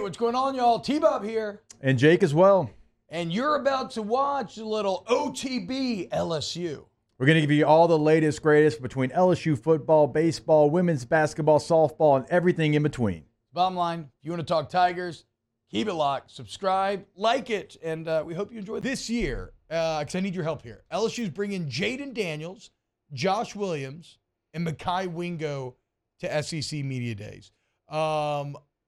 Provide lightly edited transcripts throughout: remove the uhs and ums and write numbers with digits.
what's going on, y'all? T-Bob here. And Jake as well. And you're about to watch a little OTB LSU. We're going to give you all the latest, greatest between LSU football, baseball, women's basketball, softball, and everything in between. Bottom line, if you want to talk Tigers, keep it locked, subscribe, like it, and we hope you enjoy this year, because I need your help here. LSU's bringing Jaden Daniels, Josh Williams, and Mekhi Wingo to SEC Media Days.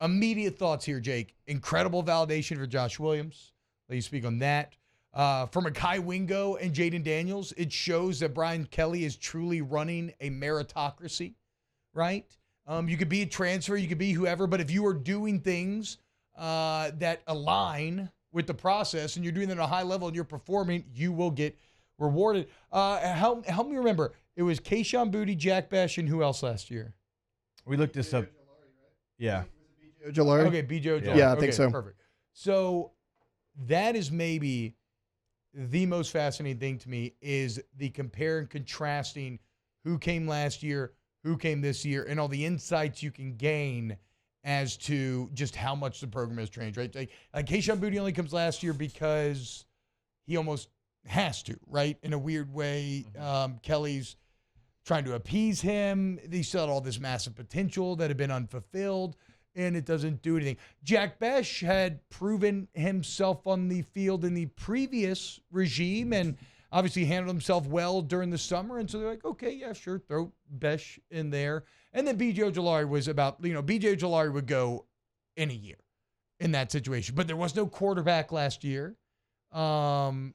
Immediate thoughts here, Jake. Incredible validation for Josh Williams. Let you speak on that. For Mekhi Wingo and Jaden Daniels, it shows that Brian Kelly is truly running a meritocracy, right? You could be a transfer, you could be whoever, but if you are doing things that align with the process and you're doing it at a high level and you're performing, you will get rewarded. Help me remember. It was Keyshawn Boutte, Jack Besh, and who else last year? We looked this up. Yeah. Jalari? Okay, BJ Ojolari. Yeah, I think so. Perfect. So that is maybe the most fascinating thing to me is the compare and contrasting who came last year, who came this year, and all the insights you can gain as to just how much the program has changed, right? Like Keyshawn Boutte only comes last year because he almost has to, right? In a weird way, Kelly's trying to appease him. He still had all this massive potential that had been unfulfilled, and it doesn't do anything. Jack Besh had proven himself on the field in the previous regime and obviously handled himself well during the summer. And so they're like, okay, yeah, sure, throw Besh in there. And then BJ Ojolari was about, BJ Ojolari would go in a year in that situation. But there was no quarterback last year. Keyshawn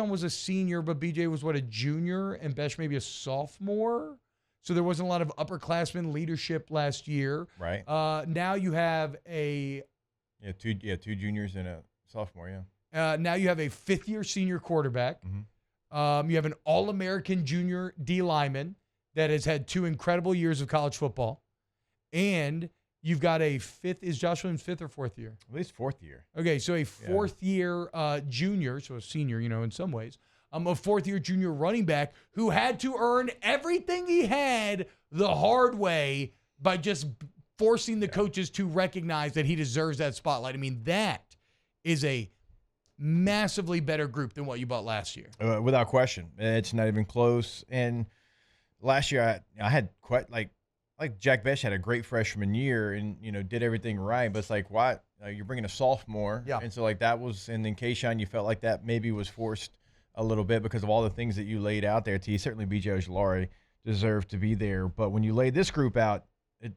was a senior, but BJ was, a junior, and Besh maybe a sophomore. So there wasn't a lot of upperclassmen leadership last year. Right. Now you have two juniors and a sophomore, yeah. Now you have a fifth-year senior quarterback. Mm-hmm. You have an All-American junior D lineman that has had 2 incredible years of college football. And you've got a fifth – is Josh Williams fifth or fourth year? At least fourth year. Okay, so a fourth-year junior, so a senior, in some ways. A fourth-year junior running back who had to earn everything he had the hard way by just forcing the coaches to recognize that he deserves that spotlight. I mean, that is a massively better group than what you bought last year. Without question. It's not even close. And last year I had quite like Jack Besh had a great freshman year and, did everything right. But it's like, why? You're bringing a sophomore. Yeah. And so that was – and then Keyshawn, you felt like that maybe was forced a little bit because of all the things that you laid out there. Certainly BJ Ojolari deserved to be there. But when you lay this group out, I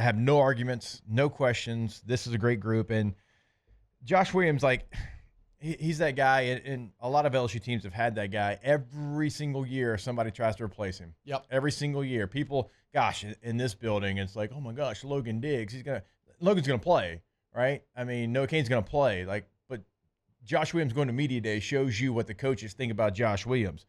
have no arguments, no questions. This is a great group. And Josh Williams, he's that guy, and a lot of LSU teams have had that guy. Every single year, somebody tries to replace him. Yep. Every single year. People, in this building, it's like, oh, my gosh, Logan Diggs. Logan's going to play, right? I mean, Noah Cain's going to play. But Josh Williams going to media day shows you what the coaches think about Josh Williams.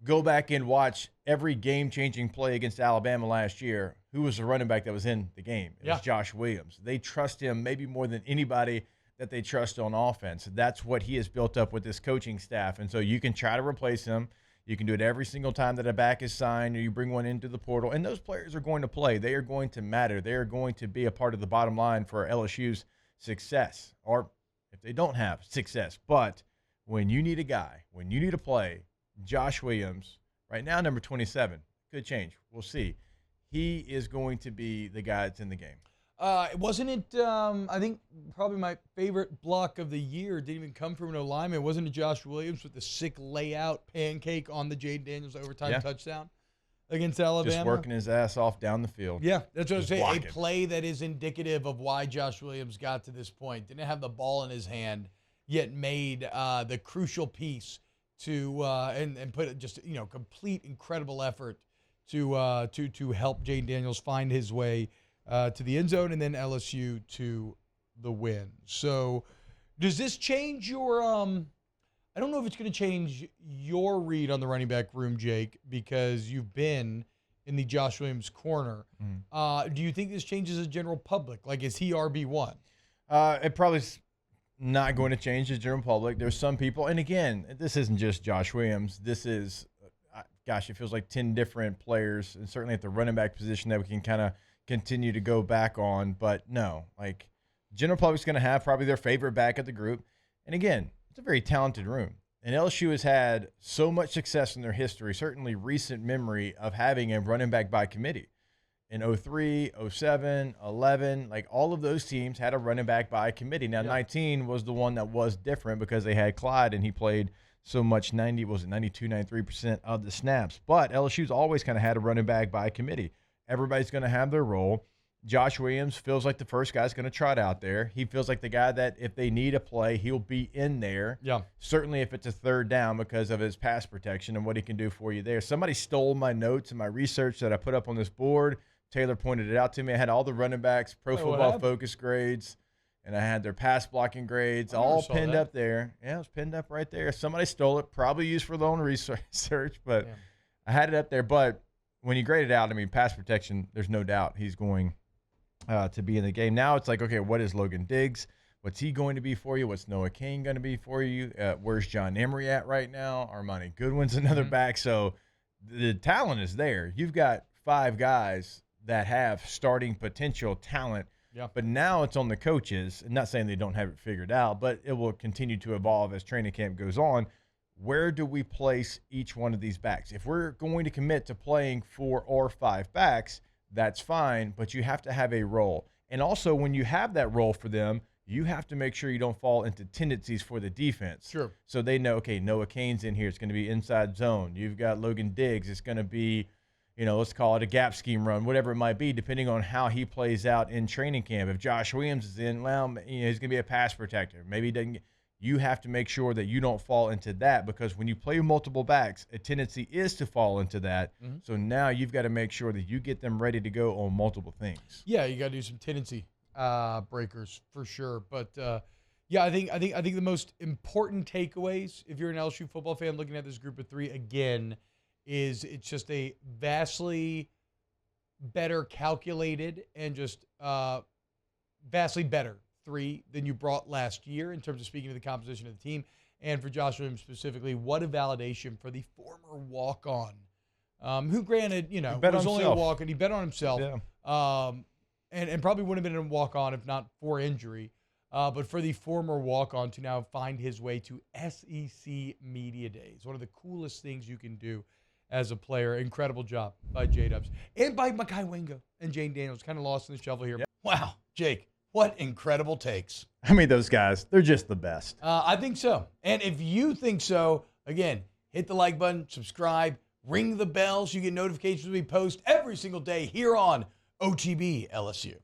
Go back and watch every game-changing play against Alabama last year. Who was the running back that was in the game? It was Josh Williams. They trust him maybe more than anybody that they trust on offense. That's what he has built up with this coaching staff. And so you can try to replace him. You can do it every single time that a back is signed or you bring one into the portal. And those players are going to play. They are going to matter. They are going to be a part of the bottom line for LSU's success, or if they don't have success. But when you need a guy, when you need a play, Josh Williams, right now number 27, could change. We'll see. He is going to be the guy that's in the game. Wasn't it, I think probably my favorite block of the year didn't even come from an O-lineman. Wasn't it Josh Williams with the sick layout pancake on the Jaden Daniels overtime touchdown against Alabama? Just working his ass off down the field. Yeah, that's what I was saying. Blocking. A play that is indicative of why Josh Williams got to this point. Didn't have the ball in his hand, yet made the crucial piece to and put it just complete incredible effort to help Jaden Daniels find his way to the end zone and then LSU to the win. So does this change your I don't know if it's going to change your read on the running back room, Jake, because you've been in the Josh Williams corner. Do you think this changes the general public? Is he RB1? It probably is not going to change the general public. There's some people, and again, this isn't just Josh Williams. This is, it feels like 10 different players, and certainly at the running back position that we can kind of continue to go back on. But no, General public's going to have probably their favorite back of the group. And again, it's a very talented room. And LSU has had so much success in their history, certainly recent memory of having a running back by committee. In 03, 07, 11, like all of those teams had a running back by committee. Now, 19 was the one that was different because they had Clyde and he played so much, 92, 93% of the snaps. But LSU's always kind of had a running back by committee. Everybody's going to have their role. Josh Williams feels like the first guy's going to trot out there. He feels like the guy that if they need a play, he'll be in there. Yeah. Certainly if it's a third down because of his pass protection and what he can do for you there. Somebody stole my notes and my research that I put up on this board. Taylor pointed it out to me. I had all the running backs, Pro Football Focus grades, and I had their pass blocking grades all pinned up there. Yeah, it was pinned up right there. Somebody stole it, probably used for their own research, but I had it up there. But when you grade it out, I mean, pass protection, there's no doubt he's going to be in the game. Now it's like, okay, what is Logan Diggs? What's he going to be for you? What's Noah Cain going to be for you? Where's John Emery at right now? Armani Goodwin's another back. So the talent is there. You've got 5 guys that have starting potential talent. Yeah. But now it's on the coaches. I'm not saying they don't have it figured out, but it will continue to evolve as training camp goes on. Where do we place each one of these backs? If we're going to commit to playing 4 or 5 backs, that's fine, but you have to have a role. And also, when you have that role for them, you have to make sure you don't fall into tendencies for the defense. Sure. So they know, okay, Noah Cain's in here. It's going to be inside zone. You've got Logan Diggs. It's going to be, let's call it a gap scheme run, whatever it might be, depending on how he plays out in training camp. If Josh Williams is in, well, he's going to be a pass protector. Maybe he doesn't. You have to make sure that you don't fall into that, because when you play multiple backs, a tendency is to fall into that. Mm-hmm. So now you've got to make sure that you get them ready to go on multiple things. Yeah, you got to do some tendency breakers for sure. But I think the most important takeaways, if you're an LSU football fan looking at this group of 3 again, is it's just a vastly better calculated and just vastly better 3 than you brought last year in terms of speaking to the composition of the team. And for Josh Williams specifically, what a validation for the former walk-on, who granted, was only a walk-on. He bet on himself. Yeah. And probably wouldn't have been a walk-on if not for injury. But for the former walk-on to now find his way to SEC Media Days, one of the coolest things you can do as a player. Incredible job by J-Dubs. And by Mekhi Wingo and Jane Daniels. Kind of lost in the shuffle here. Yep. Wow, Jake. What incredible takes. I mean, those guys, they're just the best. I think so. And if you think so, again, hit the like button, subscribe, ring the bell so you get notifications when we post every single day here on OTB LSU.